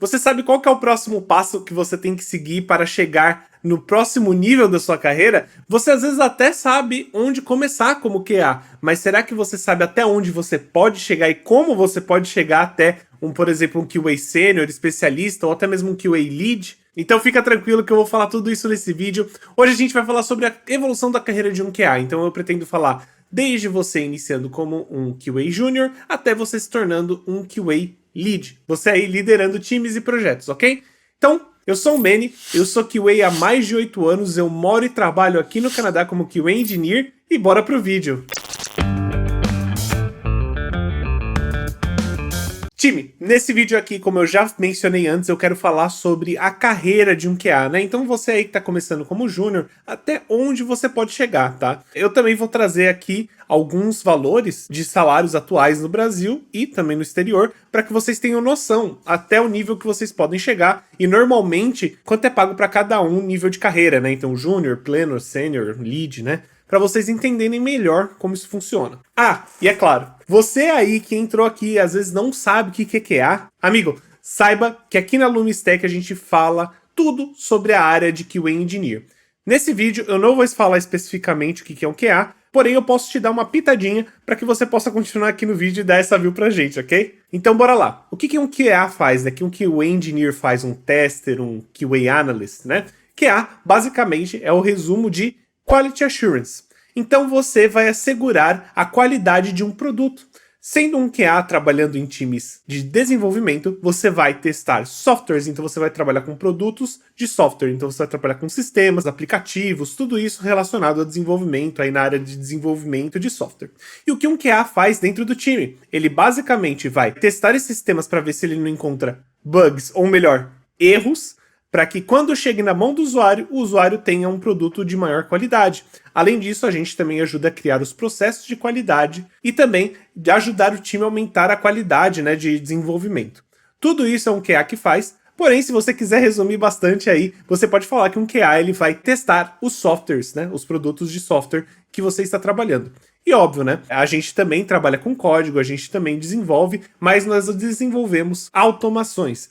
Você sabe qual que é o próximo passo que você tem que seguir para chegar no próximo nível da sua carreira? Você às vezes até sabe onde começar como QA, mas será que você sabe até onde você pode chegar e como você pode chegar até por exemplo, um QA Sênior, especialista ou até mesmo um QA Lead? Então fica tranquilo que eu vou falar tudo isso nesse vídeo. Hoje a gente vai falar sobre a evolução da carreira de um QA, então eu pretendo falar desde você iniciando como um QA Júnior até você se tornando um QA Lead. Você aí liderando times e projetos, ok? Então, eu sou o Manny, eu sou QA há mais de 8 anos, eu moro e trabalho aqui no Canadá como QA Engineer e bora pro vídeo! Time, nesse vídeo aqui, como eu já mencionei antes, eu quero falar sobre a carreira de um QA, né? Então você aí que tá começando como júnior, até onde você pode chegar, tá? Eu também vou trazer aqui alguns valores de salários atuais no Brasil e também no exterior, para que vocês tenham noção até o nível que vocês podem chegar e normalmente quanto é pago para cada um nível de carreira, né? Então júnior, pleno, sênior, lead, né? Para vocês entenderem melhor como isso funciona. Ah, e é claro, você aí que entrou aqui e às vezes não sabe o que é QA, amigo, saiba que aqui na Lumistech a gente fala tudo sobre a área de QA Engineer. Nesse vídeo eu não vou falar especificamente o que é um QA, porém eu posso te dar uma pitadinha para que você possa continuar aqui no vídeo e dar essa view pra gente, ok? Então bora lá. O que um QA faz, né? Que um QA Engineer faz, um tester, um QA Analyst, né? QA basicamente é o resumo de Quality Assurance. Então você vai assegurar a qualidade de um produto. Sendo um QA trabalhando em times de desenvolvimento, você vai testar softwares, então você vai trabalhar com produtos de software, então você vai trabalhar com sistemas, aplicativos, tudo isso relacionado a desenvolvimento, aí na área de desenvolvimento de software. E o que um QA faz dentro do time? Ele basicamente vai testar esses sistemas para ver se ele não encontra bugs, ou melhor, erros, para que quando chegue na mão do usuário, o usuário tenha um produto de maior qualidade. Além disso, a gente também ajuda a criar os processos de qualidade e também de ajudar o time a aumentar a qualidade, né, de desenvolvimento. Tudo isso é um QA que faz, porém, se você quiser resumir bastante aí, você pode falar que um QA ele vai testar os softwares, né, os produtos de software que você está trabalhando. E óbvio, né, a gente também trabalha com código, a gente também desenvolve, mas nós desenvolvemos automações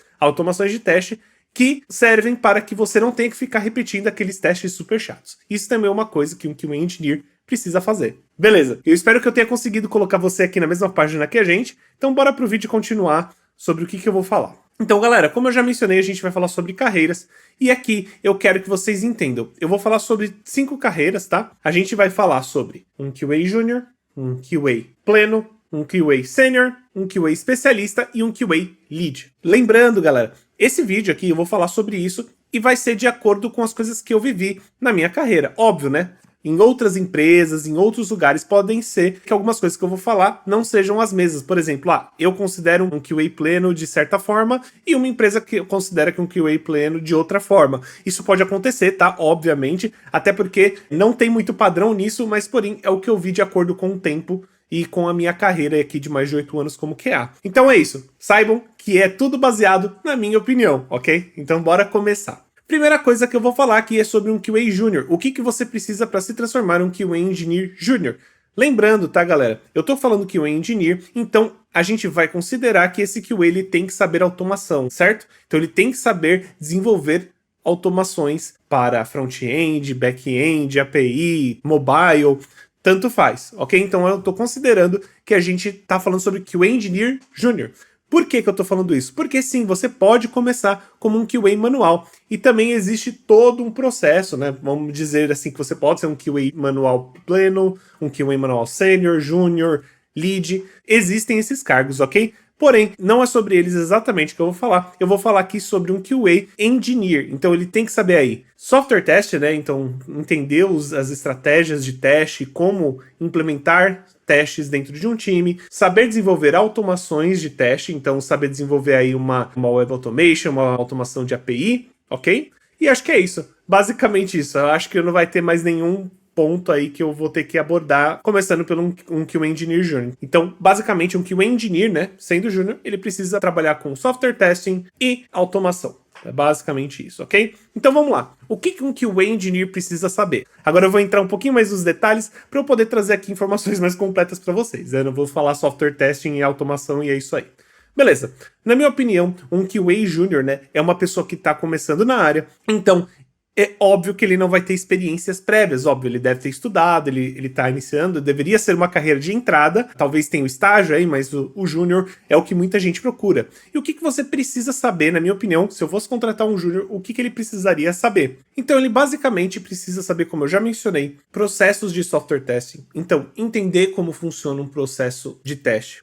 de teste, que servem para que você não tenha que ficar repetindo aqueles testes super chatos. Isso também é uma coisa que um QA Engineer precisa fazer. Beleza, eu espero que eu tenha conseguido colocar você aqui na mesma página que a gente, então bora pro vídeo continuar sobre o que eu vou falar. Então galera, como eu já mencionei, a gente vai falar sobre carreiras, e aqui eu quero que vocês entendam. Eu vou falar sobre 5 carreiras, tá? A gente vai falar sobre um QA Júnior, um QA Pleno, um QA Sênior, um QA Especialista e um QA Lead. Lembrando, galera, esse vídeo aqui eu vou falar sobre isso e vai ser de acordo com as coisas que eu vivi na minha carreira. Óbvio, né? Em outras empresas, em outros lugares, podem ser que algumas coisas que eu vou falar não sejam as mesmas. Por exemplo, eu considero um QA pleno de certa forma e uma empresa que considera que um QA pleno de outra forma. Isso pode acontecer, tá? Obviamente, até porque não tem muito padrão nisso, mas porém é o que eu vi de acordo com o tempo e com a minha carreira aqui de mais de 8 anos como QA. Então é isso. Saibam que é tudo baseado na minha opinião, ok? Então bora começar. Primeira coisa que eu vou falar aqui é sobre um QA Júnior. O que você precisa para se transformar em um QA Engineer Júnior? Lembrando, tá, galera? Eu tô falando QA Engineer, então a gente vai considerar que esse QA ele tem que saber automação, certo? Então ele tem que saber desenvolver automações para front-end, back-end, API, mobile, tanto faz, ok? Então eu tô considerando que a gente tá falando sobre QA Engineer Júnior. Por que eu tô falando isso? Porque sim, você pode começar como um QA manual. E também existe todo um processo, né? Vamos dizer assim que você pode ser um QA manual pleno, um QA manual sênior, júnior, lead. Existem esses cargos, ok? Porém, não é sobre eles exatamente que eu vou falar. Eu vou falar aqui sobre um QA Engineer. Então ele tem que saber aí software test, né? Então entender as estratégias de teste, como implementar testes dentro de um time, saber desenvolver automações de teste, então saber desenvolver aí uma web automation, uma automação de API, ok? E acho que é isso, basicamente isso. Eu acho que não vai ter mais nenhum ponto aí que eu vou ter que abordar, começando pelo um QA Engineer Júnior. Então, basicamente, um QA Engineer, né, sendo Júnior, ele precisa trabalhar com software testing e automação. É basicamente isso, ok? Então vamos lá. O que um QA Engineer precisa saber? Agora eu vou entrar um pouquinho mais nos detalhes para eu poder trazer aqui informações mais completas para vocês. Eu não vou falar software testing e automação e é isso aí. Beleza. Na minha opinião, um QA Júnior, né, é uma pessoa que tá começando na área, então é óbvio que ele não vai ter experiências prévias, óbvio, ele deve ter estudado, ele tá iniciando, deveria ser uma carreira de entrada, talvez tenha o estágio aí, mas o júnior é o que muita gente procura. E o que você precisa saber, na minha opinião, se eu fosse contratar um júnior, o que ele precisaria saber? Então ele basicamente precisa saber, como eu já mencionei, processos de software testing. Então, entender como funciona um processo de teste,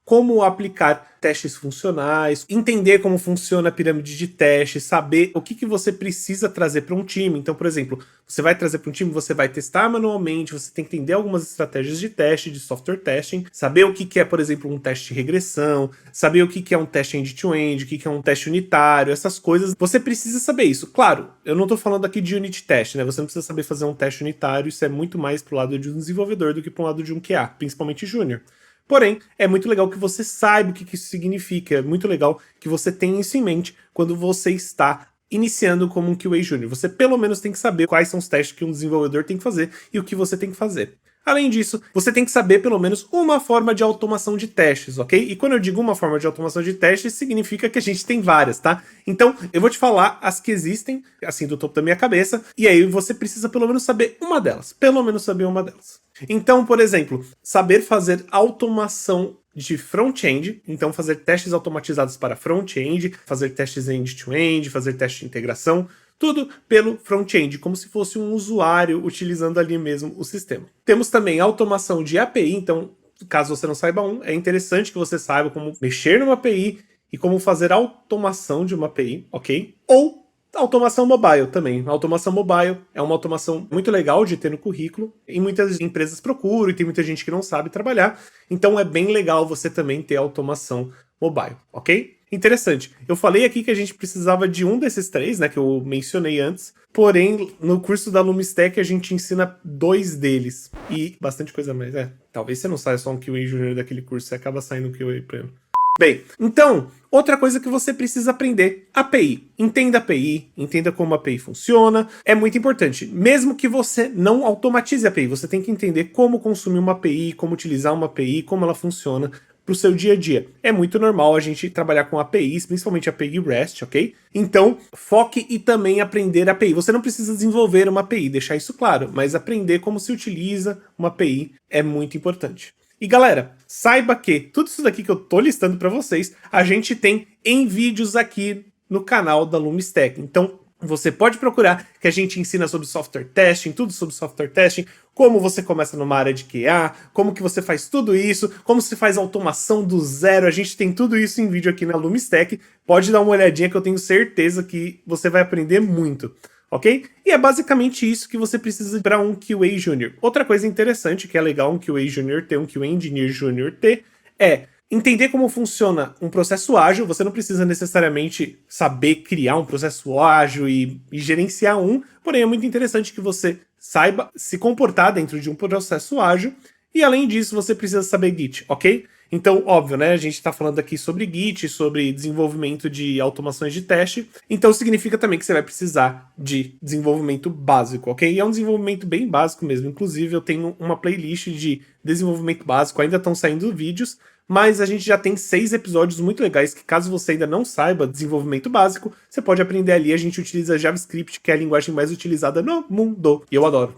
como aplicar testes funcionais, entender como funciona a pirâmide de teste, saber o que você precisa trazer para um time. Então, por exemplo, você vai trazer para um time, você vai testar manualmente, você tem que entender algumas estratégias de teste, de software testing, saber o que é, por exemplo, um teste de regressão, saber o que é um teste end-to-end, o que é um teste unitário, essas coisas. Você precisa saber isso. Claro, eu não estou falando aqui de unit test, né? Você não precisa saber fazer um teste unitário, isso é muito mais pro lado de um desenvolvedor do que pro lado de um QA, principalmente júnior. Porém, é muito legal que você saiba o que isso significa, é muito legal que você tenha isso em mente quando você está iniciando como um QA Júnior. Você pelo menos tem que saber quais são os testes que um desenvolvedor tem que fazer e o que você tem que fazer. Além disso, você tem que saber pelo menos uma forma de automação de testes, ok? E quando eu digo uma forma de automação de testes, significa que a gente tem várias, tá? Então, eu vou te falar as que existem, assim, do topo da minha cabeça, e aí você precisa pelo menos saber uma delas. Pelo menos saber uma delas. Então, por exemplo, saber fazer automação de front-end, então fazer testes automatizados para front-end, fazer testes end-to-end, fazer teste de integração, tudo pelo front-end, como se fosse um usuário utilizando ali mesmo o sistema. Temos também automação de API, então, caso você não saiba é interessante que você saiba como mexer numa API e como fazer automação de uma API, ok? Ou automação mobile também. A automação mobile é uma automação muito legal de ter no currículo, e muitas empresas procuram, e tem muita gente que não sabe trabalhar, então é bem legal você também ter automação mobile, ok? Interessante. Eu falei aqui que a gente precisava de um desses três, né, que eu mencionei antes, porém, no curso da Lumistech a gente ensina 2 deles, e bastante coisa mais, talvez você não saia só um QA Júnior daquele curso, você acaba saindo um QA Premium. Bem, então, outra coisa que você precisa aprender, API. Entenda a API, entenda como a API funciona, é muito importante. Mesmo que você não automatize a API, você tem que entender como consumir uma API, como utilizar uma API, como ela funciona para o seu dia a dia. É muito normal a gente trabalhar com APIs, principalmente API REST, ok? Então, foque e também aprender API. Você não precisa desenvolver uma API, deixar isso claro, mas aprender como se utiliza uma API é muito importante. E galera, saiba que tudo isso daqui que eu tô listando para vocês, a gente tem em vídeos aqui no canal da Lumistech. Então, você pode procurar que a gente ensina sobre software testing, tudo sobre software testing, como você começa numa área de QA, como que você faz tudo isso, como se faz automação do zero, a gente tem tudo isso em vídeo aqui na Lumistech. Pode dar uma olhadinha que eu tenho certeza que você vai aprender muito. Ok? E é basicamente isso que você precisa para um QA Júnior. Outra coisa interessante, que é legal um QA Júnior ter, um QA Engineer Júnior ter, é entender como funciona um processo ágil. Você não precisa necessariamente saber criar um processo ágil e gerenciar um, porém é muito interessante que você saiba se comportar dentro de um processo ágil, e além disso você precisa saber Git, ok? Então, óbvio, né? A gente está falando aqui sobre Git, sobre desenvolvimento de automações de teste. Então, significa também que você vai precisar de desenvolvimento básico, ok? E é um desenvolvimento bem básico mesmo. Inclusive, eu tenho uma playlist de desenvolvimento básico. Ainda estão saindo vídeos, mas a gente já tem 6 episódios muito legais que, caso você ainda não saiba desenvolvimento básico, você pode aprender ali. A gente utiliza JavaScript, que é a linguagem mais utilizada no mundo. E eu adoro.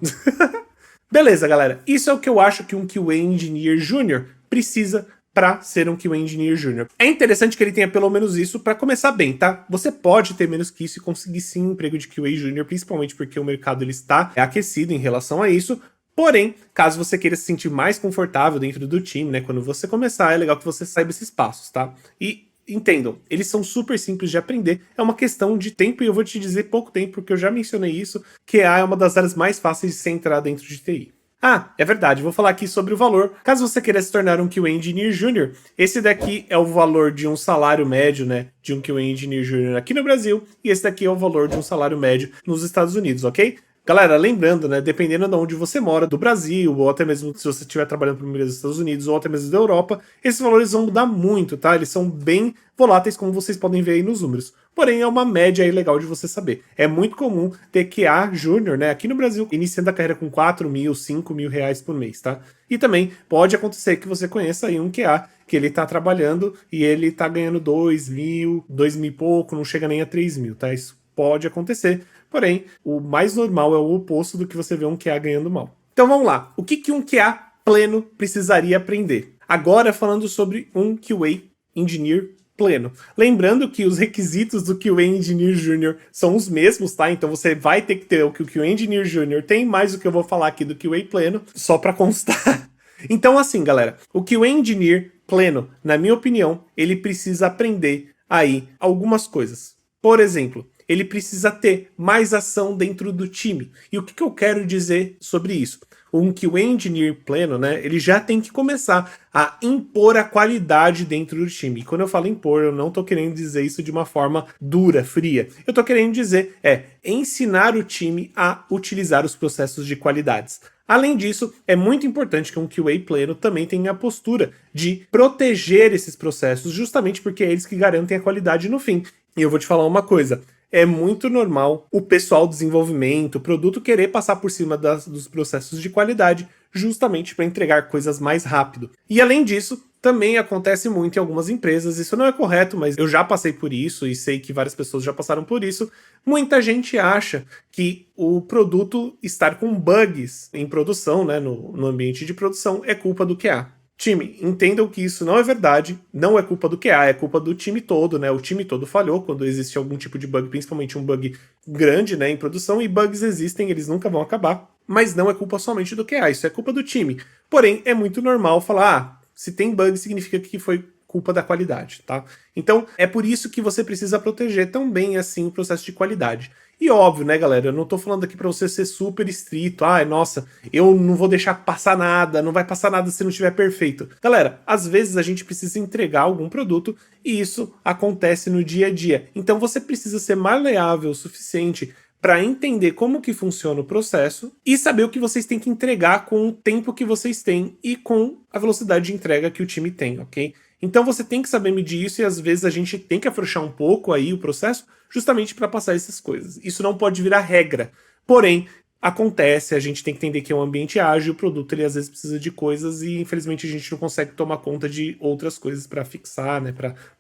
Beleza, galera. Isso é o que eu acho que um QA Engineer Júnior precisa para ser um QA Engineer Júnior. É interessante que ele tenha pelo menos isso para começar bem, tá? Você pode ter menos que isso e conseguir sim um emprego de QA Júnior, principalmente porque o mercado ele está aquecido em relação a isso. Porém, caso você queira se sentir mais confortável dentro do time, né? Quando você começar, é legal que você saiba esses passos, tá? E entendam, eles são super simples de aprender, é uma questão de tempo, e eu vou te dizer pouco tempo, porque eu já mencionei isso, que é uma das áreas mais fáceis de se entrar dentro de TI. Ah, é verdade, vou falar aqui sobre o valor. Caso você queira se tornar um QA Engineer Júnior, esse daqui é o valor de um salário médio, né, de um QA Engineer Júnior aqui no Brasil, e esse daqui é o valor de um salário médio nos Estados Unidos, ok? Galera, lembrando, né, dependendo de onde você mora, do Brasil, ou até mesmo se você estiver trabalhando para uma empresa dos Estados Unidos, ou até mesmo da Europa, esses valores vão mudar muito, tá? Eles são bem voláteis, como vocês podem ver aí nos números. Porém, é uma média aí legal de você saber. É muito comum ter QA Júnior, né, aqui no Brasil, iniciando a carreira com 4 mil, 5 mil reais por mês, tá? E também pode acontecer que você conheça aí um QA que ele tá trabalhando e ele tá ganhando 2.000, 2.000 e pouco, não chega nem a 3.000, tá? Isso pode acontecer, porém, o mais normal é o oposto do que você vê um QA ganhando mal. Então vamos lá, o que um QA pleno precisaria aprender? Agora falando sobre um QA Engineer pleno. Lembrando que os requisitos do QA Engineer Júnior são os mesmos, tá? Então você vai ter que ter o que o QA Engineer Júnior tem, mais o que eu vou falar aqui do QA pleno, só para constar. Então assim, galera, o QA Engineer pleno, na minha opinião, ele precisa aprender aí algumas coisas. Por exemplo, ele precisa ter mais ação dentro do time. E o que eu quero dizer sobre isso? Um QA Engineer pleno, né, ele já tem que começar a impor a qualidade dentro do time. E quando eu falo impor, eu não tô querendo dizer isso de uma forma dura, fria. Eu tô querendo dizer ensinar o time a utilizar os processos de qualidades. Além disso, é muito importante que um QA pleno também tenha a postura de proteger esses processos, justamente porque é eles que garantem a qualidade no fim. E eu vou te falar uma coisa, é muito normal o pessoal do desenvolvimento, o produto querer passar por cima dos processos de qualidade, justamente para entregar coisas mais rápido. E além disso, também acontece muito em algumas empresas, isso não é correto, mas eu já passei por isso e sei que várias pessoas já passaram por isso. Muita gente acha que o produto estar com bugs em produção, né, no ambiente de produção, é culpa do QA. Time, entendam que isso não é verdade, não é culpa do QA, é culpa do time todo, né? O time todo falhou quando existe algum tipo de bug, principalmente um bug grande, né, em produção, e bugs existem, eles nunca vão acabar, mas não é culpa somente do QA, isso é culpa do time. Porém, é muito normal falar, se tem bug significa que foi culpa da qualidade, tá? Então, é por isso que você precisa proteger também, assim, o processo de qualidade. E óbvio, né, galera, eu não tô falando aqui pra você ser super estrito, nossa, eu não vou deixar passar nada, não vai passar nada se não estiver perfeito. Galera, às vezes a gente precisa entregar algum produto e isso acontece no dia a dia. Então você precisa ser maleável o suficiente para entender como que funciona o processo e saber o que vocês têm que entregar com o tempo que vocês têm e com a velocidade de entrega que o time tem, ok? Então você tem que saber medir isso e às vezes a gente tem que afrouxar um pouco aí o processo justamente para passar essas coisas. Isso não pode virar regra. Porém, acontece, a gente tem que entender que é um ambiente ágil, o produto ele às vezes precisa de coisas e infelizmente a gente não consegue tomar conta de outras coisas para fixar, né,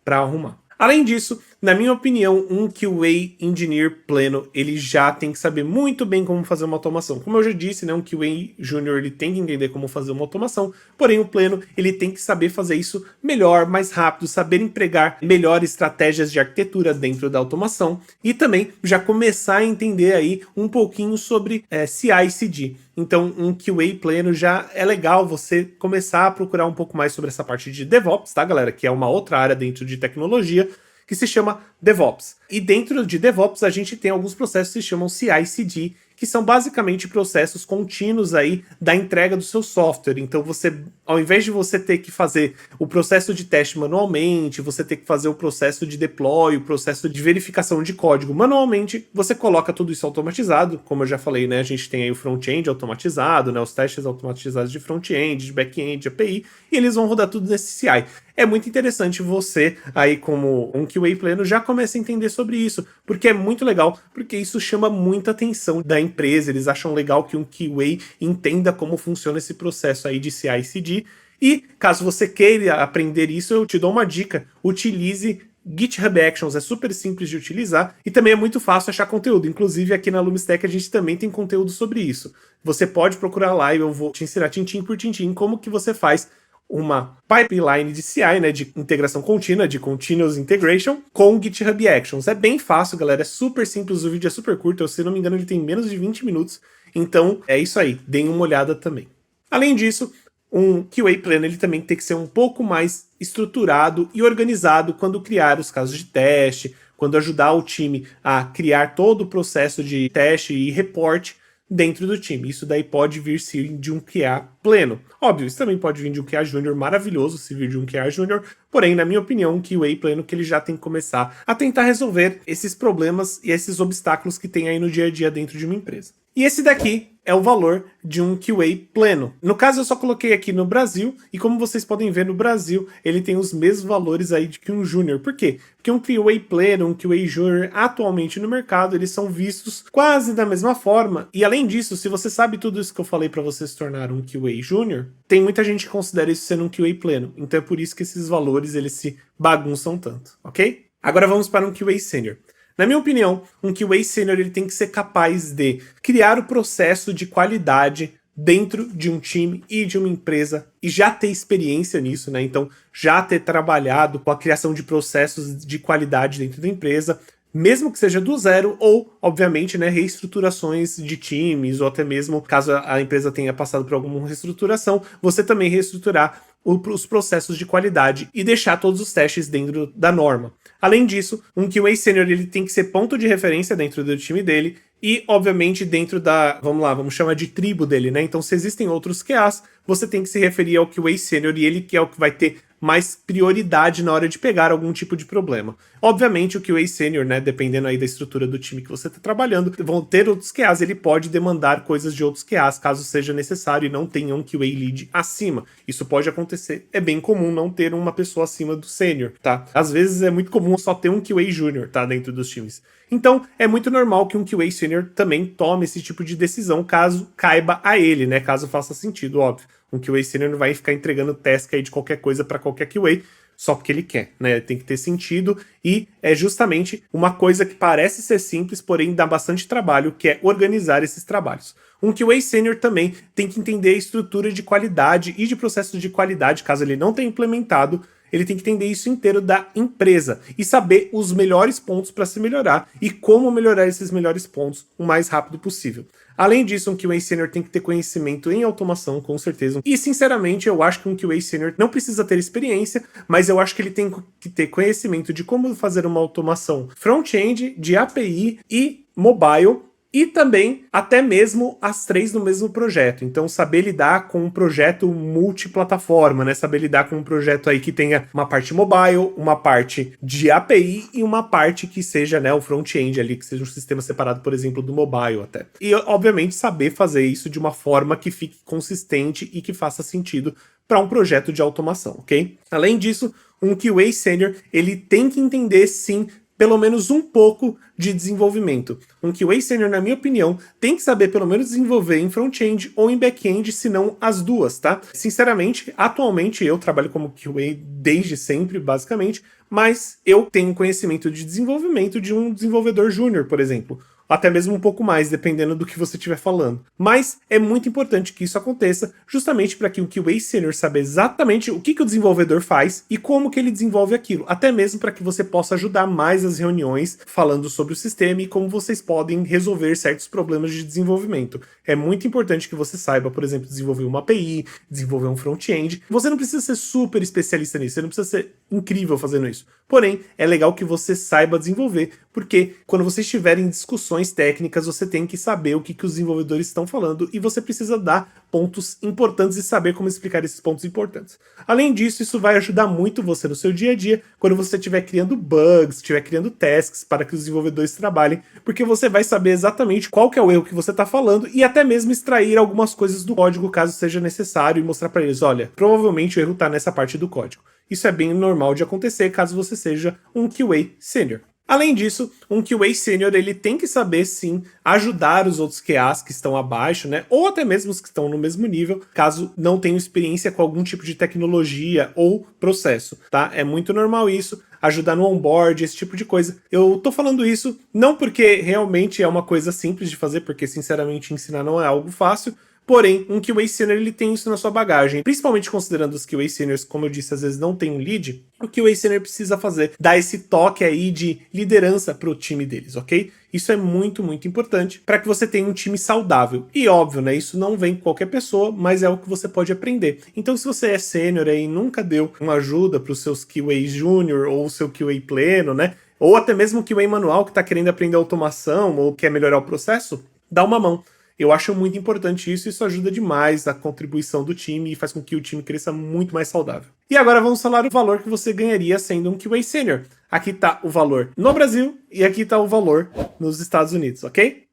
para arrumar. Além disso, na minha opinião, um QA Engineer pleno, ele já tem que saber muito bem como fazer uma automação. Como eu já disse, né, um QA Júnior ele tem que entender como fazer uma automação, porém o pleno ele tem que saber fazer isso melhor, mais rápido, saber empregar melhores estratégias de arquitetura dentro da automação e também já começar a entender aí um pouquinho sobre CI/CD. Então, um QA pleno já é legal você começar a procurar um pouco mais sobre essa parte de DevOps, tá, galera? Que é uma outra área dentro de tecnologia que se chama DevOps. E dentro de DevOps a gente tem alguns processos que se chamam CI/CD, que são basicamente processos contínuos aí da entrega do seu software. Então você, ao invés de você ter que fazer o processo de teste manualmente, você ter que fazer o processo de deploy, o processo de verificação de código manualmente, você coloca tudo isso automatizado. Como eu já falei, né, a gente tem aí o front-end automatizado, né, os testes automatizados de front-end, de back-end, de API, e eles vão rodar tudo nesse CI. É muito interessante você, aí como um QA pleno, já comece a entender sobre isso, porque é muito legal, porque isso chama muita atenção da empresa, eles acham legal que um QA entenda como funciona esse processo aí de CI/CD, e caso você queira aprender isso, eu te dou uma dica, utilize GitHub Actions, é super simples de utilizar e também é muito fácil achar conteúdo. Inclusive aqui na Lumistech a gente também tem conteúdo sobre isso. Você pode procurar lá e eu vou te ensinar tintim por tintim como que você faz uma pipeline de CI, né, de integração contínua, de Continuous Integration, com GitHub Actions. É bem fácil, galera, é super simples, o vídeo é super curto, se não me engano ele tem menos de 20 minutos, então é isso aí, deem uma olhada também. Além disso, um QA pleno ele também tem que ser um pouco mais estruturado e organizado quando criar os casos de teste, quando ajudar o time a criar todo o processo de teste e reporte dentro do time. Isso daí pode vir sim de um QA pleno. Óbvio, isso também pode vir de um QA Júnior maravilhoso, se vir de um QA Júnior, porém, na minha opinião, um QA pleno que ele já tem que começar a tentar resolver esses problemas e esses obstáculos que tem aí no dia a dia dentro de uma empresa. E esse daqui é o valor de um QA pleno. No caso, eu só coloquei aqui no Brasil, e como vocês podem ver, no Brasil, ele tem os mesmos valores aí de que um Júnior. Por quê? Porque um QA pleno, um QA Júnior, atualmente no mercado, eles são vistos quase da mesma forma. E além disso, se você sabe tudo isso que eu falei para você se tornar um QA Júnior, tem muita gente que considera isso sendo um QA pleno. Então é por isso que esses valores, eles se bagunçam tanto, ok? Agora vamos para um QA Senior. Na minha opinião, um QA Senior ele tem que ser capaz de criar o processo de qualidade dentro de um time e de uma empresa e já ter experiência nisso, né? Então, já ter trabalhado com a criação de processos de qualidade dentro da empresa, mesmo que seja do zero ou, obviamente, né, reestruturações de times ou até mesmo caso a empresa tenha passado por alguma reestruturação, você também reestruturar os processos de qualidade e deixar todos os testes dentro da norma. Além disso, um QA Senior ele tem que ser ponto de referência dentro do time dele e, obviamente, dentro da, vamos chamar de tribo dele, né? Então, se existem outros QAs, você tem que se referir ao QA Senior e ele que é o que vai ter mais prioridade na hora de pegar algum tipo de problema. Obviamente, o QA Senior, né, dependendo aí da estrutura do time que você está trabalhando, vão ter outros QAs, ele pode demandar coisas de outros QAs, caso seja necessário e não tenha um QA Lead acima. Isso pode acontecer, é bem comum não ter uma pessoa acima do Senior, tá? Às vezes é muito comum só ter um QA Júnior, tá, dentro dos times. Então, é muito normal que um QA Senior também tome esse tipo de decisão, caso caiba a ele, né, caso faça sentido, óbvio. Um QA Senior não vai ficar entregando task aí de qualquer coisa para qualquer QA, só porque ele quer, né? Tem que ter sentido e é justamente uma coisa que parece ser simples, porém dá bastante trabalho, que é organizar esses trabalhos. Um QA Senior também tem que entender a estrutura de qualidade e de processos de qualidade, caso ele não tenha implementado, ele tem que entender isso inteiro da empresa e saber os melhores pontos para se melhorar e como melhorar esses melhores pontos o mais rápido possível. Além disso, um QA Senior tem que ter conhecimento em automação, com certeza. E, sinceramente, eu acho que um QA Senior não precisa ter experiência, mas eu acho que ele tem que ter conhecimento de como fazer uma automação front-end, de API e mobile, e também até mesmo as três no mesmo projeto. Então, saber lidar com um projeto multiplataforma, né? Saber lidar com um projeto aí que tenha uma parte mobile, uma parte de API e uma parte que seja, né, o front-end ali, que seja um sistema separado, por exemplo, do mobile até. E, obviamente, saber fazer isso de uma forma que fique consistente e que faça sentido para um projeto de automação, ok? Além disso, um QA Senior, ele tem que entender, sim, pelo menos um pouco de desenvolvimento. Um QA Senior, na minha opinião, tem que saber pelo menos desenvolver em front-end ou em back-end, se não as duas, tá? Sinceramente, atualmente eu trabalho como QA desde sempre, basicamente, mas eu tenho conhecimento de desenvolvimento de um desenvolvedor júnior, por exemplo. Até mesmo um pouco mais, dependendo do que você estiver falando. Mas é muito importante que isso aconteça, justamente para que o QA Senior saiba exatamente o que o desenvolvedor faz e como que ele desenvolve aquilo. Até mesmo para que você possa ajudar mais as reuniões falando sobre o sistema e como vocês podem resolver certos problemas de desenvolvimento. É muito importante que você saiba, por exemplo, desenvolver uma API, desenvolver um front-end. Você não precisa ser super especialista nisso, você não precisa ser incrível fazendo isso. Porém, é legal que você saiba desenvolver, porque quando vocês estiverem em discussões técnicas, você tem que saber o que os desenvolvedores estão falando e você precisa dar pontos importantes e saber como explicar esses pontos importantes. Além disso, isso vai ajudar muito você no seu dia a dia, quando você estiver criando bugs, estiver criando tasks para que os desenvolvedores trabalhem, porque você vai saber exatamente qual que é o erro que você está falando e até mesmo extrair algumas coisas do código, caso seja necessário, e mostrar para eles, olha, provavelmente o erro está nessa parte do código. Isso é bem normal de acontecer caso você seja um QA Senior. Além disso, um QA Senior ele tem que saber, sim, ajudar os outros QAs que estão abaixo, né? Ou até mesmo os que estão no mesmo nível, caso não tenham experiência com algum tipo de tecnologia ou processo, tá? É muito normal isso, ajudar no onboard, esse tipo de coisa. Eu tô falando isso não porque realmente é uma coisa simples de fazer, porque, sinceramente, ensinar não é algo fácil. Porém, um QA Senior ele tem isso na sua bagagem. Principalmente considerando os QA Seniors, como eu disse, às vezes não tem um lead, o QA Senior precisa fazer, dar esse toque aí de liderança pro time deles, ok? Isso é muito, muito importante para que você tenha um time saudável. E óbvio, né? Isso não vem com qualquer pessoa, mas é o que você pode aprender. Então, se você é sênior aí e nunca deu uma ajuda para os seus QA Júnior ou o seu QA pleno, né? Ou até mesmo o QA manual que está querendo aprender automação ou quer melhorar o processo, dá uma mão. Eu acho muito importante isso ajuda demais a contribuição do time e faz com que o time cresça muito mais saudável. E agora vamos falar o valor que você ganharia sendo um QA Senior. Aqui está o valor no Brasil e aqui está o valor nos Estados Unidos, ok?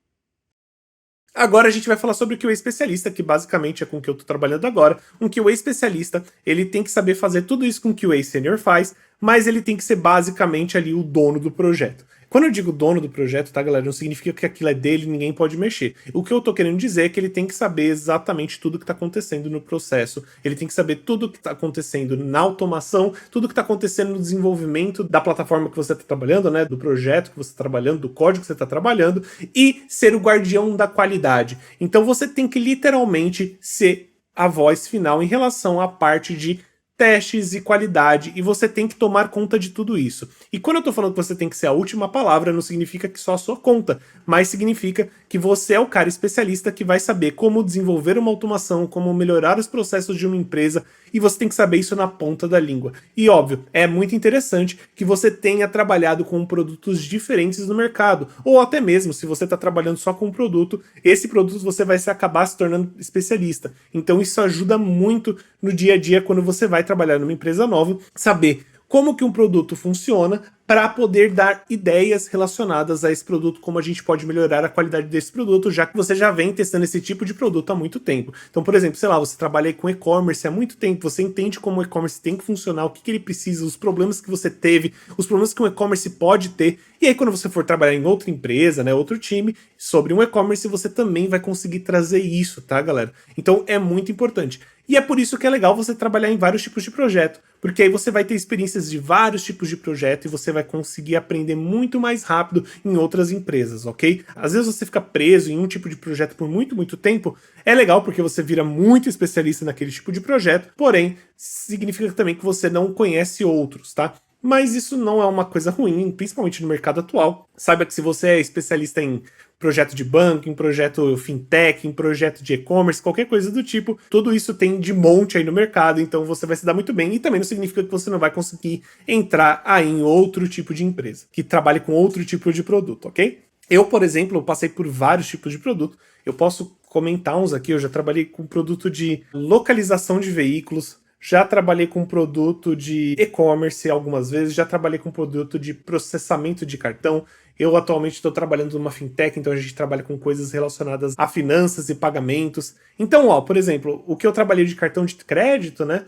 Agora a gente vai falar sobre o QA especialista, que basicamente é com o que eu tô trabalhando agora. Um QA especialista, ele tem que saber fazer tudo isso que um QA sênior faz, mas ele tem que ser basicamente ali o dono do projeto. Quando eu digo dono do projeto, tá, galera, não significa que aquilo é dele e ninguém pode mexer. O que eu tô querendo dizer é que ele tem que saber exatamente tudo que tá acontecendo no processo, ele tem que saber tudo que tá acontecendo na automação, tudo que tá acontecendo no desenvolvimento da plataforma que você tá trabalhando, né, do projeto que você tá trabalhando, do código que você tá trabalhando, e ser o guardião da qualidade. Então você tem que literalmente ser a voz final em relação à parte de testes e qualidade, e você tem que tomar conta de tudo isso. E quando eu tô falando que você tem que ser a última palavra, não significa que só a sua conta, mas significa que você é o cara especialista que vai saber como desenvolver uma automação, como melhorar os processos de uma empresa, e você tem que saber isso na ponta da língua. E óbvio, é muito interessante que você tenha trabalhado com produtos diferentes no mercado, ou até mesmo se você está trabalhando só com um produto, esse produto você vai acabar se tornando especialista. Então isso ajuda muito no dia a dia quando você vai trabalhar numa empresa nova, saber como que um produto funciona para poder dar ideias relacionadas a esse produto, como a gente pode melhorar a qualidade desse produto, já que você já vem testando esse tipo de produto há muito tempo. Então, por exemplo, sei lá, você trabalha aí com e-commerce há muito tempo, você entende como o e-commerce tem que funcionar, o que ele precisa, os problemas que você teve, os problemas que um e-commerce pode ter, e aí quando você for trabalhar em outra empresa, né, outro time, sobre um e-commerce, você também vai conseguir trazer isso, tá, galera? Então, é muito importante. E é por isso que é legal você trabalhar em vários tipos de projeto, porque aí você vai ter experiências de vários tipos de projeto e você vai conseguir aprender muito mais rápido em outras empresas, ok? Às vezes você fica preso em um tipo de projeto por muito, muito tempo, é legal porque você vira muito especialista naquele tipo de projeto, porém, significa também que você não conhece outros, tá? Mas isso não é uma coisa ruim, principalmente no mercado atual. Saiba que se você é especialista em projeto de banco, em projeto fintech, em projeto de e-commerce, qualquer coisa do tipo, tudo isso tem de monte aí no mercado, então você vai se dar muito bem, e também não significa que você não vai conseguir entrar aí em outro tipo de empresa, que trabalhe com outro tipo de produto, ok? Eu, por exemplo, passei por vários tipos de produto, eu posso comentar uns aqui, eu já trabalhei com produto de localização de veículos, já trabalhei com produto de e-commerce algumas vezes, já trabalhei com produto de processamento de cartão. Eu atualmente estou trabalhando numa fintech, então a gente trabalha com coisas relacionadas a finanças e pagamentos. Então, ó, por exemplo, o que eu trabalhei de cartão de crédito, né,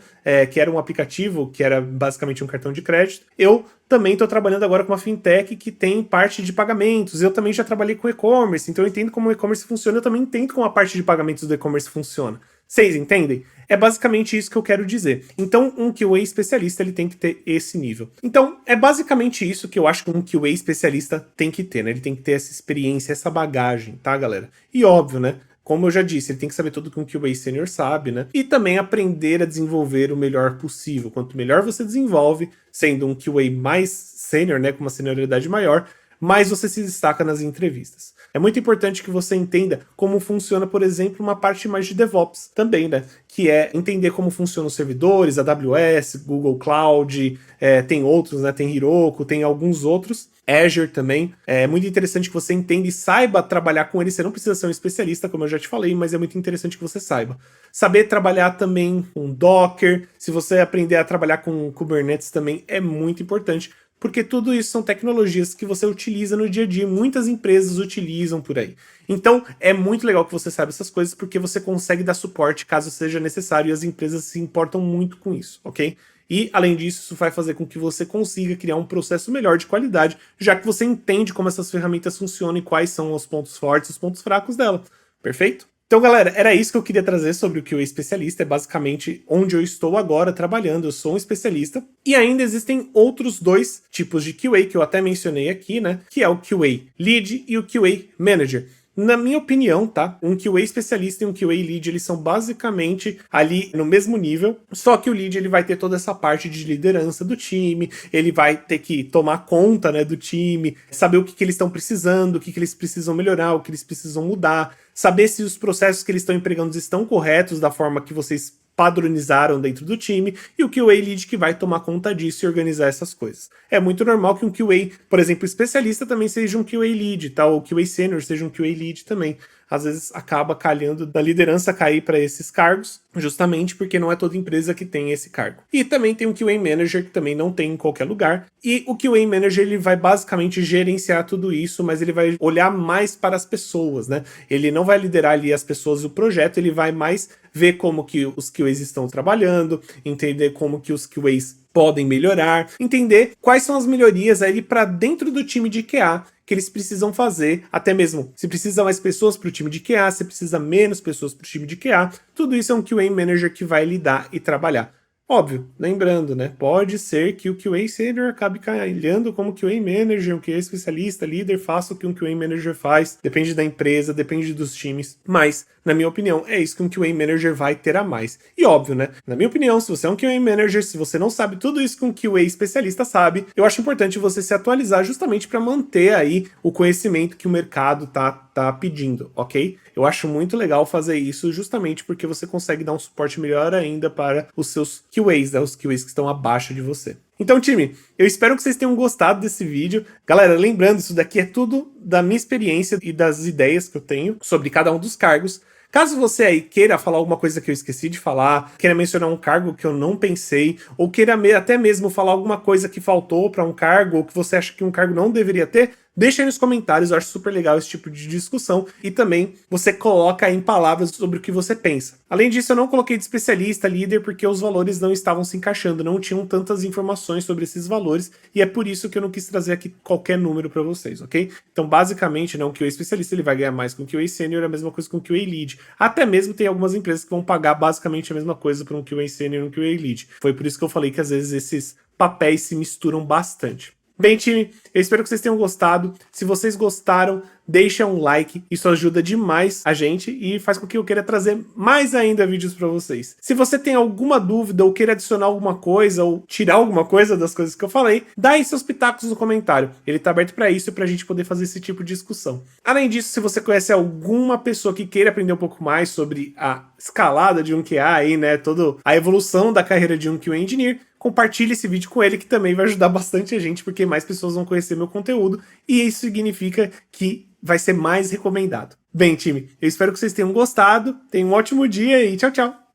que era um aplicativo, que era basicamente um cartão de crédito, eu também estou trabalhando agora com uma fintech que tem parte de pagamentos. Eu também já trabalhei com e-commerce, então eu entendo como o e-commerce funciona, eu também entendo como a parte de pagamentos do e-commerce funciona. Vocês entendem? É basicamente isso que eu quero dizer. Então, um QA especialista, ele tem que ter esse nível. Então, é basicamente isso que eu acho que um QA especialista tem que ter, né? Ele tem que ter essa experiência, essa bagagem, tá, galera? E óbvio, né? Como eu já disse, ele tem que saber tudo que um QA sênior sabe, né? E também aprender a desenvolver o melhor possível. Quanto melhor você desenvolve, sendo um QA mais sênior, né? Com uma senioridade maior, mais você se destaca nas entrevistas. É muito importante que você entenda como funciona, por exemplo, uma parte mais de DevOps também, né? Que é entender como funcionam os servidores, AWS, Google Cloud, tem outros, né? Tem Heroku, tem alguns outros. Azure também. É muito interessante que você entenda e saiba trabalhar com ele. Você não precisa ser um especialista, como eu já te falei, mas é muito interessante que você saiba. Saber trabalhar também com Docker, se você aprender a trabalhar com Kubernetes também é muito importante, porque tudo isso são tecnologias que você utiliza no dia a dia, muitas empresas utilizam por aí. Então, é muito legal que você saiba essas coisas, porque você consegue dar suporte caso seja necessário, e as empresas se importam muito com isso, ok? E, além disso, isso vai fazer com que você consiga criar um processo melhor de qualidade, já que você entende como essas ferramentas funcionam e quais são os pontos fortes e os pontos fracos dela. Perfeito? Então, galera, era isso que eu queria trazer sobre o QA especialista, é basicamente onde eu estou agora trabalhando, eu sou um especialista, e ainda existem outros dois tipos de QA que eu até mencionei aqui, né, que é o QA Lead e o QA Manager. Na minha opinião, tá? Um QA especialista e um QA lead, eles são basicamente ali no mesmo nível, só que o lead ele vai ter toda essa parte de liderança do time, ele vai ter que tomar conta, né, do time, saber o que eles estão precisando, o que eles precisam melhorar, o que eles precisam mudar, saber se os processos que eles estão empregando estão corretos da forma que vocês padronizaram dentro do time, e o QA Lead que vai tomar conta disso e organizar essas coisas. É muito normal que um QA, por exemplo, especialista também seja um QA Lead, tá? Ou QA Senior seja um QA Lead também. Às vezes acaba calhando da liderança cair para esses cargos, justamente porque não é toda empresa que tem esse cargo. E também tem um QA Manager, que também não tem em qualquer lugar, e o QA Manager ele vai basicamente gerenciar tudo isso, mas ele vai olhar mais para as pessoas, né? Ele não vai liderar ali as pessoas do projeto, ele vai mais ver como que os QAs estão trabalhando, entender como que os QAs podem melhorar, entender quais são as melhorias aí para dentro do time de QA que eles precisam fazer, até mesmo se precisa mais pessoas para o time de QA, se precisa menos pessoas para o time de QA, tudo isso é um QA Manager que vai lidar e trabalhar. Óbvio, lembrando, né? Pode ser que o QA Senior acabe calhando como QA Manager, um QA especialista, líder, faça o que um QA Manager faz. Depende da empresa, depende dos times. Mas, na minha opinião, é isso que um QA Manager vai ter a mais. E óbvio, né? Na minha opinião, se você é um QA Manager, se você não sabe tudo isso que um QA especialista sabe, eu acho importante você se atualizar justamente para manter aí o conhecimento que o mercado tá pedindo, ok? Eu acho muito legal fazer isso justamente porque você consegue dar um suporte melhor ainda para os seus QAs, né? Os QAs que estão abaixo de você. Então, time, eu espero que vocês tenham gostado desse vídeo. Galera, lembrando, isso daqui é tudo da minha experiência e das ideias que eu tenho sobre cada um dos cargos. Caso você aí queira falar alguma coisa que eu esqueci de falar, queira mencionar um cargo que eu não pensei, ou queira até mesmo falar alguma coisa que faltou para um cargo, ou que você acha que um cargo não deveria ter, deixa aí nos comentários, eu acho super legal esse tipo de discussão, e também você coloca em palavras sobre o que você pensa. Além disso, eu não coloquei de especialista, líder, porque os valores não estavam se encaixando, não tinham tantas informações sobre esses valores, e é por isso que eu não quis trazer aqui qualquer número para vocês, ok? Então, basicamente, um QA especialista ele vai ganhar mais que um QA Senior, a mesma coisa que um QA Lead. Até mesmo tem algumas empresas que vão pagar basicamente a mesma coisa para um QA Senior e um QA Lead. Foi por isso que eu falei que às vezes esses papéis se misturam bastante. Bem, time, eu espero que vocês tenham gostado. Se vocês gostaram, deixa um like. Isso ajuda demais a gente e faz com que eu queira trazer mais ainda vídeos para vocês. Se você tem alguma dúvida ou queira adicionar alguma coisa ou tirar alguma coisa das coisas que eu falei, dá aí seus pitacos no comentário. Ele tá aberto para isso e pra gente poder fazer esse tipo de discussão. Além disso, se você conhece alguma pessoa que queira aprender um pouco mais sobre a escalada de um QA aí, né, toda a evolução da carreira de um QA Engineer, compartilhe esse vídeo com ele, que também vai ajudar bastante a gente, porque mais pessoas vão conhecer meu conteúdo, e isso significa que vai ser mais recomendado. Bem, time, eu espero que vocês tenham gostado, tenham um ótimo dia e tchau, tchau!